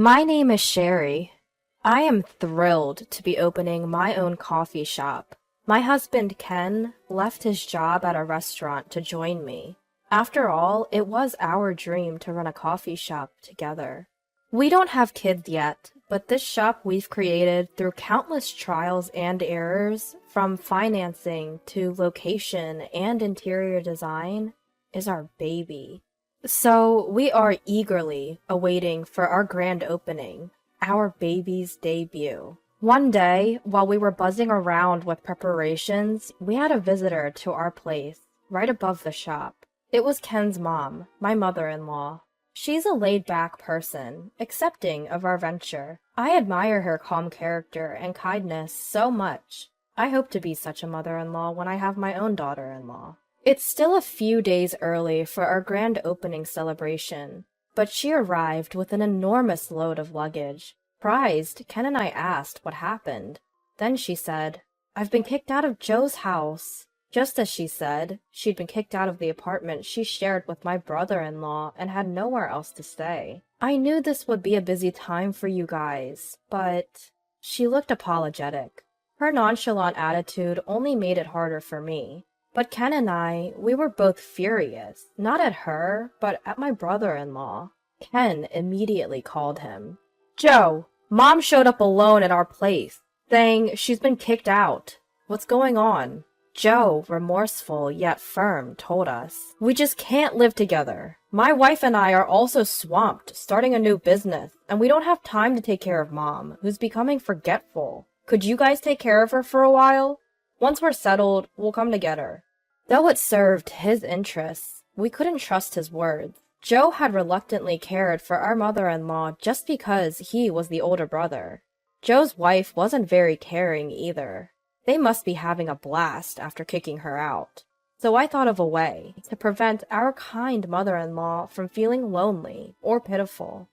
My name is Sherry. I am thrilled to be opening my own coffee shop. My husband Ken left his job at a restaurant to join me. After all, it was our dream to run a coffee shop together. We don't have kids yet, but this shop we've created through countless trials and errors, from financing to location and interior design, is our baby. So we are eagerly awaiting for our grand opening, our baby's debut. One day, while we were buzzing around with preparations, we had a visitor to our place, right above the shop. It was Ken's mom, my mother-in-law. She's a laid-back person, accepting of our venture. I admire her calm character and kindness so much. I hope to be such a mother-in-law when I have my own daughter-in-law. It's still a few days early for our grand opening celebration, but she arrived with an enormous load of luggage. Surprised, Ken and I asked what happened. Then she said, "I've been kicked out of Joe's house." Just as she said, she'd been kicked out of the apartment she shared with my brother-in-law and had nowhere else to stay. I knew this would be a busy time for you guys, but... She looked apologetic. Her nonchalant attitude only made it harder for me. But Ken and I, we were both furious, not at her, but at my brother-in-law. Ken immediately called him. "Joe, Mom showed up alone at our place, saying she's been kicked out. What's going on?" Joe, remorseful yet firm, told us, "We just can't live together. My wife and I are also swamped, starting a new business, and we don't have time to take care of Mom, who's becoming forgetful. Could you guys take care of her for a while? Once we're settled, we'll come to get her." Though it served his interests, we couldn't trust his words. Joe had reluctantly cared for our mother-in-law just because he was the older brother. Joe's wife wasn't very caring either. They must be having a blast after kicking her out. So I thought of a way to prevent our kind mother-in-law from feeling lonely or pitiful.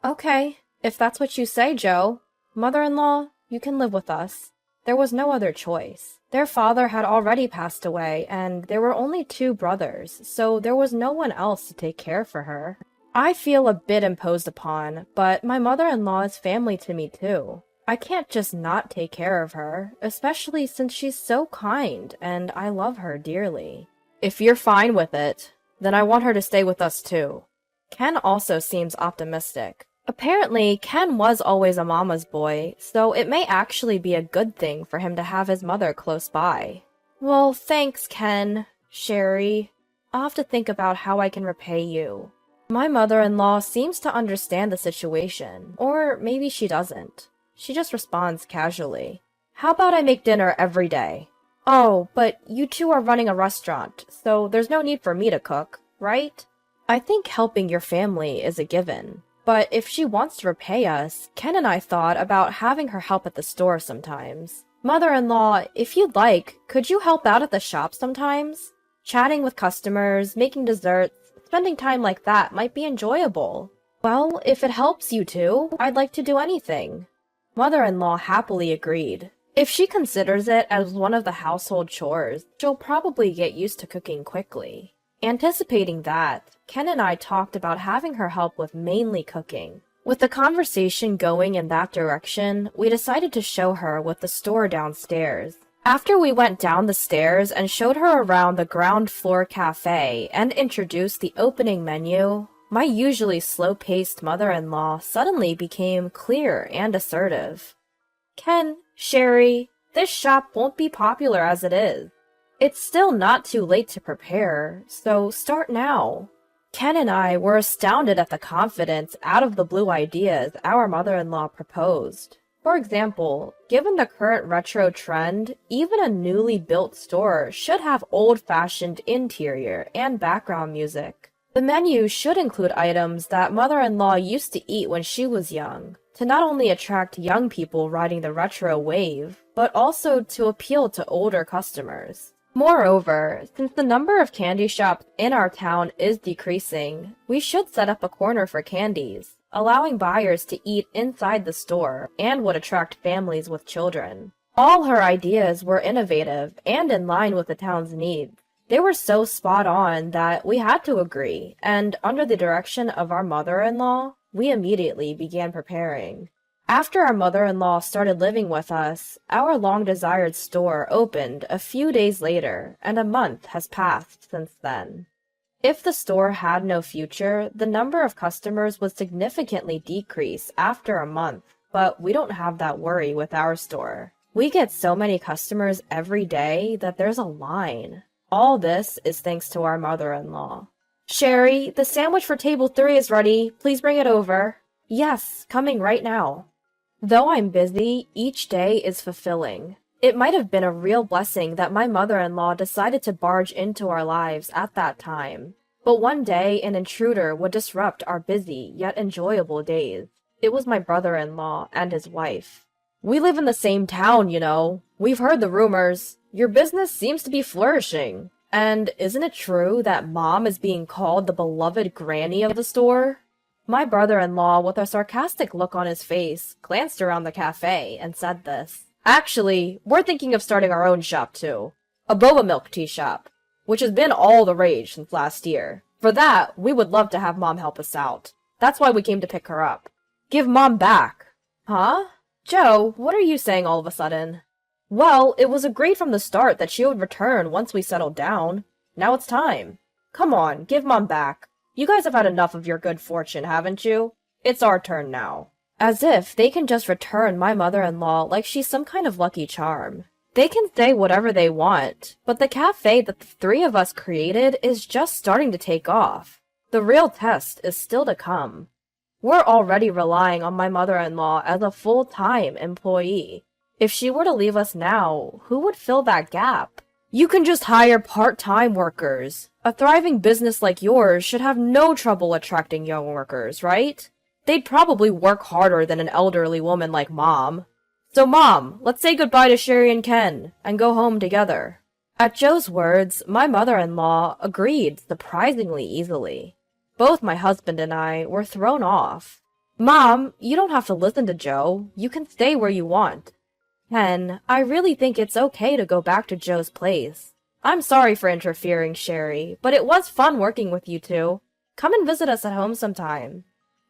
"Okay, if that's what you say, Joe. Mother-in-law, you can live with us." There was no other choice. Their father had already passed away, and there were only two brothers, so there was no one else to take care for her. I feel a bit imposed upon, but my mother-in-law is family to me too. I can't just not take care of her, especially since she's so kind, and I love her dearly. "If you're fine with it, then I want her to stay with us too." Ken also seems optimistic. Apparently, Ken was always a mama's boy, so it may actually be a good thing for him to have his mother close by. "Well, thanks, Ken. Sherry. I'll have to think about how I can repay you." My mother-in-law seems to understand the situation, or maybe she doesn't. She just responds casually. "How about I make dinner every day?" "Oh, but you two are running a restaurant, so there's no need for me to cook, right?" I think helping your family is a given. But if she wants to repay us, Ken and I thought about having her help at the store sometimes. "Mother-in-law, if you'd like, could you help out at the shop sometimes? Chatting with customers, making desserts, spending time like that might be enjoyable." "Well, if it helps you two, I'd like to do anything." Mother-in-law happily agreed. If she considers it as one of the household chores, she'll probably get used to cooking quickly. Anticipating that, Ken and I talked about having her help with mainly cooking. With the conversation going in that direction, we decided to show her with the store downstairs. After we went down the stairs and showed her around the ground floor cafe and introduced the opening menu, my usually slow-paced mother-in-law suddenly became clear and assertive. "Ken, Sherry, this shop won't be popular as it is. It's still not too late to prepare, so start now." Ken and I were astounded at the confidence out-of-the-blue ideas our mother-in-law proposed. For example, given the current retro trend, even a newly built store should have old-fashioned interior and background music. The menu should include items that mother-in-law used to eat when she was young, to not only attract young people riding the retro wave, but also to appeal to older customers. Moreover, since the number of candy shops in our town is decreasing, we should set up a corner for candies, allowing buyers to eat inside the store, and would attract families with children. All her ideas were innovative and in line with the town's needs. They were so spot on that we had to agree, and under the direction of our mother-in-law, We immediately began preparing. After our mother-in-law started living with us, our long-desired store opened a few days later, and a month has passed since then. If the store had no future, the number of customers would significantly decrease after a month, but we don't have that worry with our store. We get so many customers every day that there's a line. All this is thanks to our mother-in-law. Sherry, the sandwich for table 3 is ready. Please bring it over. Yes, coming right now. Though I'm busy, each day is fulfilling. It might have been a real blessing that my mother-in-law decided to barge into our lives at that time. But one day, an intruder would disrupt our busy yet enjoyable days. It was my brother-in-law and his wife. We live in the same town, you know. We've heard the rumors. Your business seems to be flourishing. And isn't it true that Mom is being called the beloved granny of the store? My brother-in-law, with a sarcastic look on his face, glanced around the cafe and said this. Actually, we're thinking of starting our own shop too. A boba milk tea shop, which has been all the rage since last year. For that, we would love to have Mom help us out. That's why we came to pick her up. Give Mom back. Huh? Joe, what are you saying all of a sudden? Well, it was agreed from the start that she would return once we settled down. Now it's time. Come on, give Mom back. You guys have had enough of your good fortune, haven't you? It's our turn now. As if they can just return my mother-in-law like she's some kind of lucky charm. They can say whatever they want, but the cafe that the 3 of us created is just starting to take off. The real test is still to come. We're already relying on my mother-in-law as a full-time employee. If she were to leave us now, who would fill that gap? You can just hire part-time workers. A thriving business like yours should have no trouble attracting young workers, right? They'd probably work harder than an elderly woman like Mom. So Mom, let's say goodbye to Sherry and Ken, and go home together. At Joe's words, my mother-in-law agreed surprisingly easily. Both my husband and I were thrown off. Mom, you don't have to listen to Joe. You can stay where you want. Ken, I really think it's okay to go back to Joe's place. I'm sorry for interfering, Sherry, but it was fun working with you two. Come and visit us at home sometime.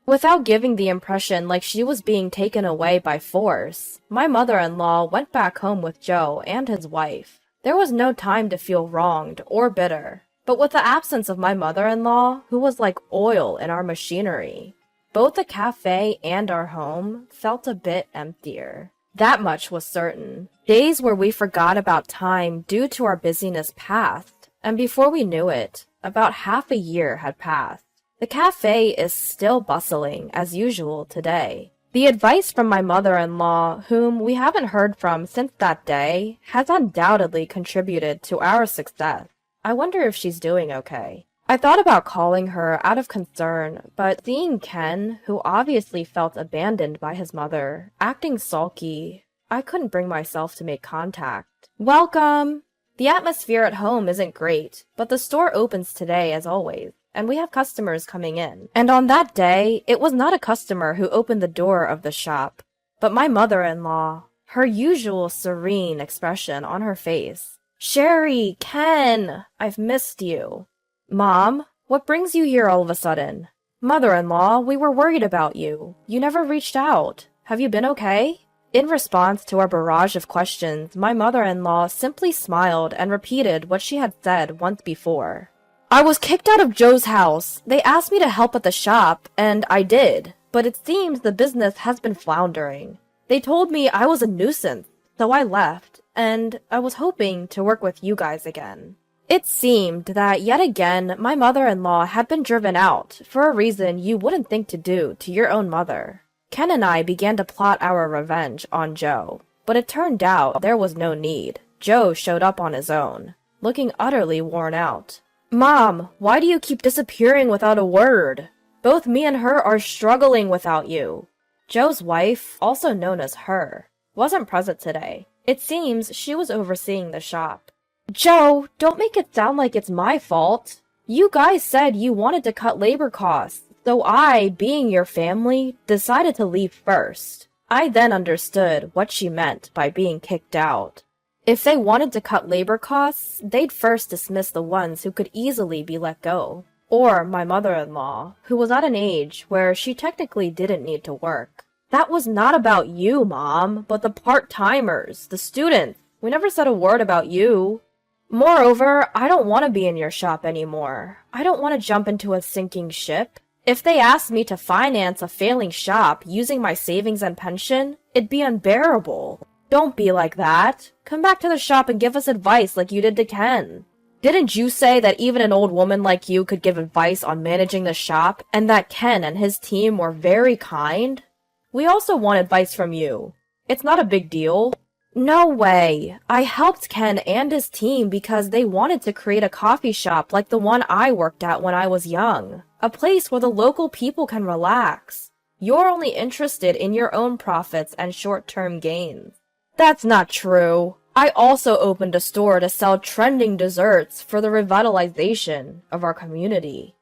Without giving the impression like she was being taken away by force, my mother-in-law went back home with Joe and his wife. There was no time to feel wronged or bitter, but with the absence of my mother-in-law, who was like oil in our machinery, both the cafe and our home felt a bit emptier. That much was certain. Days where we forgot about time due to our busyness passed, and before we knew it, about half a year had passed. The cafe is still bustling as usual today. The advice from my mother-in-law, whom we haven't heard from since that day, has undoubtedly contributed to our success. I wonder if she's doing okay. I thought about calling her out of concern, but seeing Ken, who obviously felt abandoned by his mother, acting sulky, I couldn't bring myself to make contact. Welcome! The atmosphere at home isn't great, but the store opens today as always, and we have customers coming in. And on that day, it was not a customer who opened the door of the shop, but my mother-in-law, her usual serene expression on her face. Sherry, Ken, I've missed you. Mom, what brings you here all of a sudden? Mother-in-law, we were worried about you. You never reached out. Have you been okay? In response to our barrage of questions, my mother-in-law simply smiled and repeated what she had said once before. I was kicked out of Joe's house. They asked me to help at the shop, and I did. But it seems the business has been floundering. They told me I was a nuisance, so I left, and I was hoping to work with you guys again. It seemed that yet again my mother-in-law had been driven out for a reason you wouldn't think to do to your own mother. Ken and I began to plot our revenge on Joe, but it turned out there was no need. Joe showed up on his own, looking utterly worn out. Mom, why do you keep disappearing without a word? Both me and her are struggling without you. Joe's wife, also known as Her, wasn't present today. It seems she was overseeing the shop. Joe, don't make it sound like it's my fault. You guys said you wanted to cut labor costs, so I, being your family, decided to leave first. I then understood what she meant by being kicked out. If they wanted to cut labor costs, they'd first dismiss the ones who could easily be let go. Or my mother-in-law, who was at an age where she technically didn't need to work. That was not about you, Mom, but the part-timers, the students. We never said a word about you. Moreover, I don't want to be in your shop anymore. I don't want to jump into a sinking ship. If they asked me to finance a failing shop using my savings and pension, it'd be unbearable. Don't be like that. Come back to the shop and give us advice like you did to Ken. Didn't you say that even an old woman like you could give advice on managing the shop, and that Ken and his team were very kind? We also want advice from you. It's not a big deal. No way. I helped Ken and his team because they wanted to create a coffee shop like the one I worked at when I was young. A place where the local people can relax. You're only interested in your own profits and short-term gains. That's not true. I also opened a store to sell trending desserts for the revitalization of our community.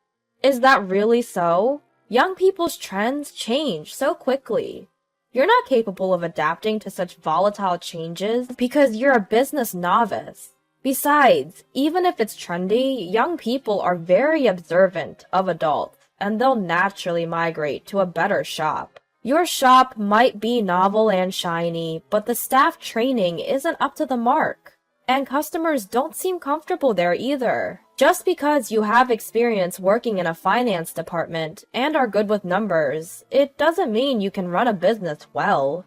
Is that really so? Young people's trends change so quickly. You're not capable of adapting to such volatile changes because you're a business novice. Besides, even if it's trendy, young people are very observant of adults, and they'll naturally migrate to a better shop. Your shop might be novel and shiny, but the staff training isn't up to the mark. And customers don't seem comfortable there either. Just because you have experience working in a finance department and are good with numbers, it doesn't mean you can run a business well.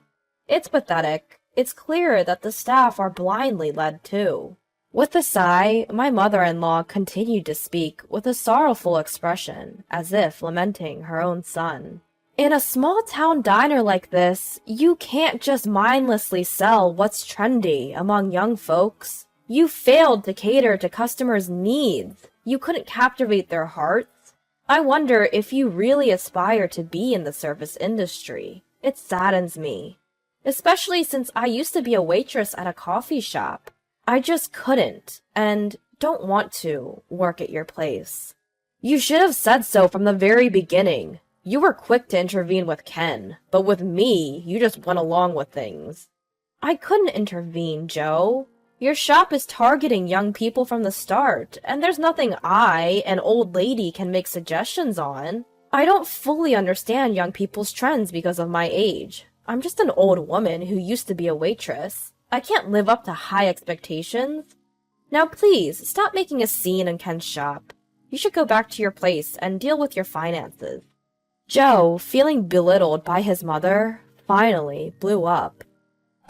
It's pathetic. It's clear that the staff are blindly led too. With a sigh, my mother-in-law continued to speak with a sorrowful expression, as if lamenting her own son. In a small-town diner like this, you can't just mindlessly sell what's trendy among young folks. You failed to cater to customers' needs. You couldn't captivate their hearts. I wonder if you really aspire to be in the service industry. It saddens me. Especially since I used to be a waitress at a coffee shop. I just couldn't, and don't want to, work at your place. You should have said so from the very beginning. You were quick to intervene with Ken, but with me, you just went along with things. I couldn't intervene, Joe. Your shop is targeting young people from the start, and there's nothing I, an old lady, can make suggestions on. I don't fully understand young people's trends because of my age. I'm just an old woman who used to be a waitress. I can't live up to high expectations. Now please, stop making a scene in Ken's shop. You should go back to your place and deal with your finances. Joe, feeling belittled by his mother, finally blew up.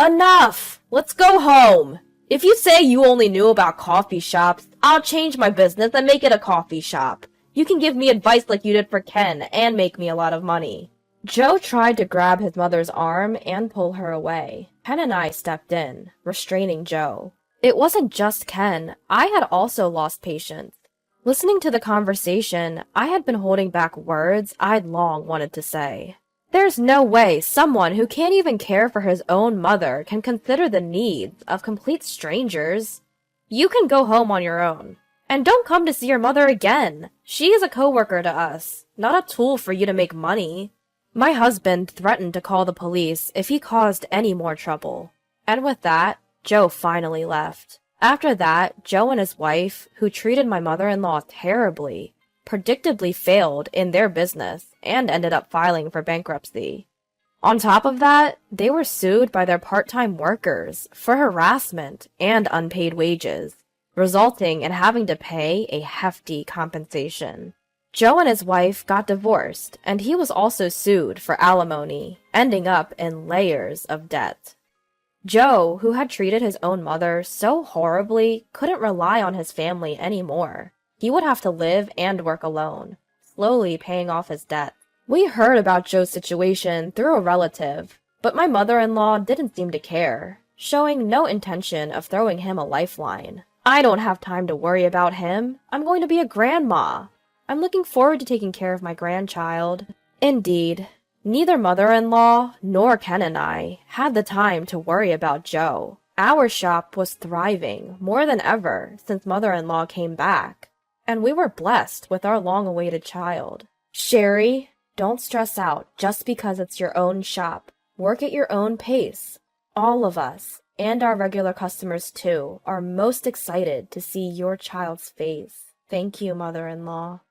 Enough! Let's go home! If you say you only knew about coffee shops, I'll change my business and make it a coffee shop. You can give me advice like you did for Ken and make me a lot of money. Joe tried to grab his mother's arm and pull her away. Ken and I stepped in, restraining Joe. It wasn't just Ken. I had also lost patience. Listening to the conversation, I had been holding back words I'd long wanted to say. There's no way someone who can't even care for his own mother can consider the needs of complete strangers. You can go home on your own. And don't come to see your mother again. She is a coworker to us, not a tool for you to make money. My husband threatened to call the police if he caused any more trouble. And with that, Joe finally left. After that, Joe and his wife, who treated my mother-in-law terribly, predictably failed in their business and ended up filing for bankruptcy. On top of that, they were sued by their part-time workers for harassment and unpaid wages, resulting in having to pay a hefty compensation. Joe and his wife got divorced, and he was also sued for alimony, ending up in layers of debt. Joe, who had treated his own mother so horribly, couldn't rely on his family anymore. He would have to live and work alone, slowly paying off his debt. We heard about Joe's situation through a relative, but my mother-in-law didn't seem to care, showing no intention of throwing him a lifeline. I don't have time to worry about him. I'm going to be a grandma. I'm looking forward to taking care of my grandchild. Indeed, neither mother-in-law nor Ken and I had the time to worry about Joe. Our shop was thriving more than ever since mother-in-law came back, and we were blessed with our long-awaited child. Sherry, don't stress out just because it's your own shop. Work at your own pace. All of us, and our regular customers too, are most excited to see your child's face. Thank you, mother-in-law.